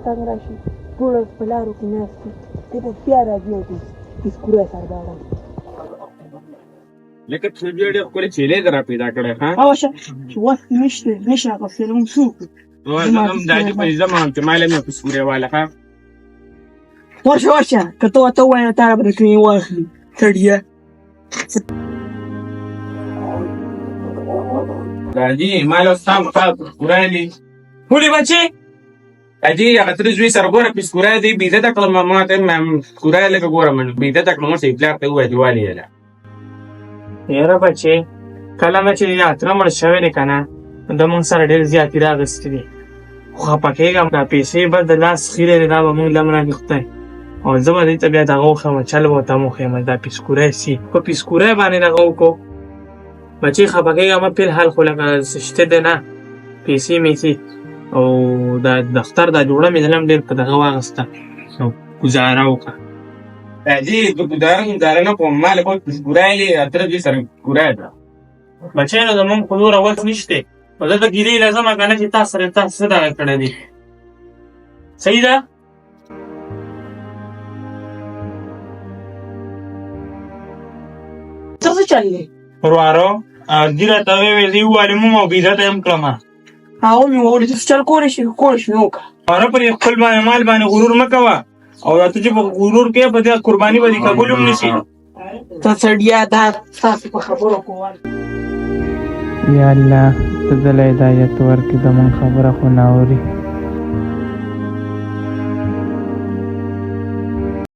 تنګ راشي ټول په لارو کې ناست دي دی به بیا راځي او بسکوره سرداره لکه څه ډېر ښکلې چیلې در را پیدا کړې ښه هغه چې وخت نشته اخیستلی موږ څه وکړو زه هم دادي په ځم هم چې ماله مې بسکورې واله ښه ورشه که ته ورته ووایې تا به درته واخلي سړیه دادي ماله ستا بسکوری دي ولې بچې دادي هغه تره زوی سره ګوره بسکوری دی بېعزته کړم ما ته بسکوری لږه ګوره بېعزته کړم اوس یې پلار ته ووایه چې والې یې یاره بچې کله نه چې اتره مړ شوی دی که نه د مونږ سره ډېر زیاتې راغستې دي خو خفه کېږم دا پیسې به د لاس خیرې دی دا به مونږ لم راکړي خدای او زه به دې ته بیا دغه وښیم چل به ورته وښیم دا پیسکوری سي په پیسکوری باندې دغه وکړو بچې خفه کېږم فلحال خو لکه څه شته دی نه پیسې میسې او دا دفتر دا جوړه مې دلم ډېر په دغه واغسته نو ګزاره وکړه دادي زه ګزاره نه کوم ما لکه بسکوری دی اتره زوی سره بسکوری ده بچې نو زمونږ خو نوره وس نشته خو زه د ګیرې لازمه که نه چې تا سره تا څه دغه کړی دي صحیح ده څه څه چل دی وروارو دي راته وویل زه یې ووالې مم او بېعزته یې هم کړمه هغه مې وویل چې څه چل کولی شي نو وکړه واره پر خپل باندې مال باندې غرور مه کوه او ته چې په غرور کې په دې قرباني به دې قبول هم نه شي ته سړیه دا ستاسو په خبرو کوال یا الله ته دله هدایت ورکړې زموږ خبره خو نه اوري